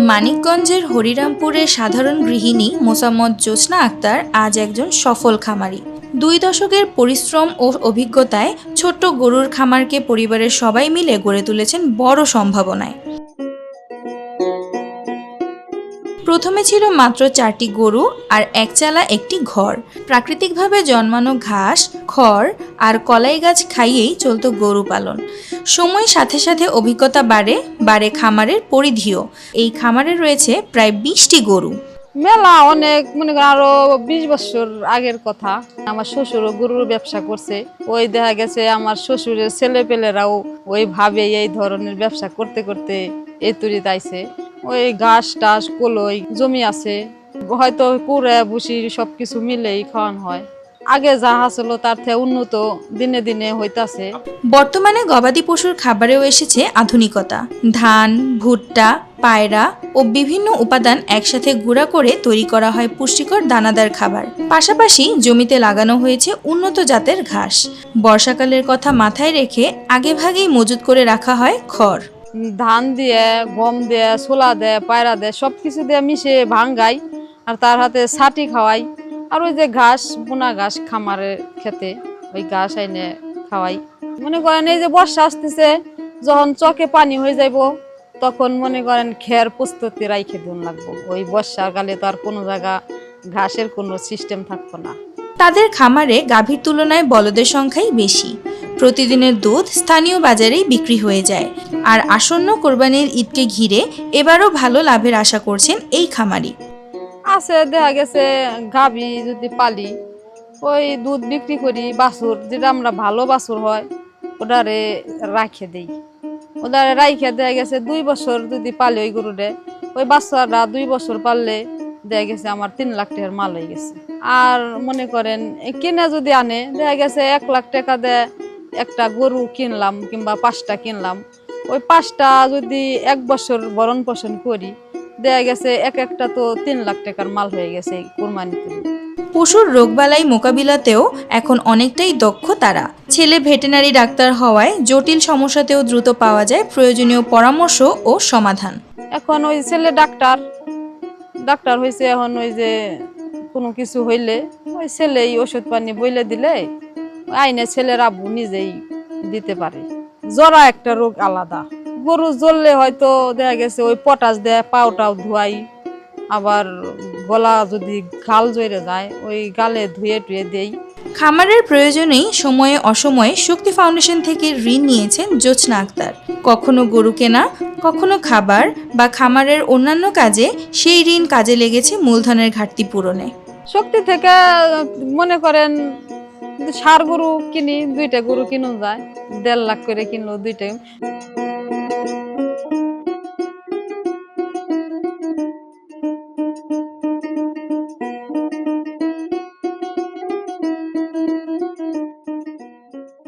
মানিকগঞ্জের হরিরামপুরের সাধারণ গৃহিণী মোসাম্মৎ জোছনা আক্তার আজ একজন সফল খামারি। 2 দশকের পরিশ্রম ও অভিজ্ঞতায় ছোট্ট গরুর খামারকে পরিবারের সবাই মিলে গড়ে তুলেছেন বড় সম্ভাবনায়। প্রথমে ছিল মাত্র 4টি গরু আর একচালা একটি ঘর। প্রাকৃতিকভাবে জন্মানো ঘাস, খড় আর কলাই গাছ খাইয়েই চলত গরু পালন। সময়ের সাথে সাথে অভিজ্ঞতা বাড়ে খামারের পরিধিও। এই খামারে রয়েছে প্রায় 20টি গরু। মেলা অনেক মনে করেন আরো 20 বছর আগের কথা। আমার শ্বশুরও গরুর ব্যবসা করছে। ওই দেখা গেছে আমার শ্বশুরের ছেলেপেলেরাও ওইভাবে এই ধরনের ব্যবসা করতে করতে এই তৈরিতে আইছে। ওই ঘাস টাস কলই জমি আছে, হয়তো কুড়ে ভুসি সবকিছু মিলেই খাওয়ানো হয়। আগে যাহা ছিল তার থেকে উন্নত দিনে দিনে হইতাছে। বর্তমানে গবাদি পশুর খাবারেও এসেছে আধুনিকতা। ধান, ভুট্টা, পায়রা ও বিভিন্ন উপাদান একসাথে গুঁড়া করে তৈরি করা হয় পুষ্টিকর দানাদার খাবার। পাশাপাশি জমিতে লাগানো হয়েছে উন্নত জাতের ঘাস। বর্ষাকালের কথা মাথায় রেখে আগেভাগেই মজুত করে রাখা হয় খড়। ধান দিয়ে, গম দিয়ে, ছোলা দেয়, পায়রা দেয়, সবকিছু দিয়ে মিশিয়ে ভাঙ্গাই আর তার হাতে ছাটি খাওয়াই। আর ওই যে ঘাস, বোনা ঘাস খামারের খেতে ওই ঘাস আইনে খাওয়াই। মনে করেন এই যে বর্ষা আসতেছে, যখন চকে পানি হয়ে যাইব তখন মনে করেন খের প্রস্তুতি রাইখে দিন লাগবো। ওই বর্ষাকালে তো আর কোনো জায়গা ঘাসের কোনো সিস্টেম থাকবো না। তাদের খামারে গাভীর তুলনায় বলদের সংখ্যাই বেশি। প্রতিদিনের দুধ স্থানীয় বাজারেই বিক্রি হয়ে যায়। আর আসন্ন কোরবানির ঈদকে ঘিরে এবারও ভালো লাভের আশা করছেন এই খামারি। আছে দেখা গেছে গাভী যদি পালি ওই দুধ বিক্রি করি, বাছুর যেটা আমরা ভালো বাছুর হয় ওটারে রাখে দেই। ওটারে রাইখে দেখা গেছে 2 বছর যদি পালে ওই গরুরে, ওই বাচ্চারা 2 বছর পাললে দেখা গেছে আমার 3 লাখ টাকার মাল হয়ে গেছে। আর মনে করেন কিনে যদি আনে দেখা গেছে 1 লাখ টাকা দিয়ে একটা গরু কিনলাম কিংবা 5টা কিনলাম। ওই 5টা যদি 1 বছর ভরণ পোষণ করি দেখা গেছে একটা তো 3 লাখ টাকার মাল হয়ে গেছে কোরবানিতে। পশুর রোগবালাই মোকাবিলাতেও এখন অনেকটাই দক্ষ তারা। ছেলে ভেটেরিনারি ডাক্তার হওয়ায় জটিল সমস্যাতেও দ্রুত পাওয়া যায় প্রয়োজনীয় পরামর্শ ও সমাধান। এখন ওই ছেলে ডাক্তার হয়েছে, এখন ওই যে কোনো কিছু হইলে ওই ছেলেই ওষুধ পানি বইলে দিলে আইনে ছেলের আব্বু নিজেই দিতে পারে। জরা একটা রোগ আলাদা। গরু জ্বললে হয়তো দেখা গেছে ওই পটাশ দেয়, পাউটাও ধোয়াই। আবার গলা যদি গাল জড়ে যায় ওই গালে ধুয়ে টুয়ে দেই। খামারের প্রয়োজনেই সময়ে অসময়ে শক্তি ফাউন্ডেশন থেকে ঋণ নিয়েছেন জোছনা আক্তার। কখনো গরু কেনা, কখনো খাবার বা খামারের অন্যান্য কাজে সেই ঋণ কাজে লেগেছে মূলধনের ঘাটতি পূরণে। শক্তি থেকে মনে করেন ষাঁড় গরু কিনি, 2টা গরু কিনুন যায়, 1.5 লাখ করে কিনলো 2টা।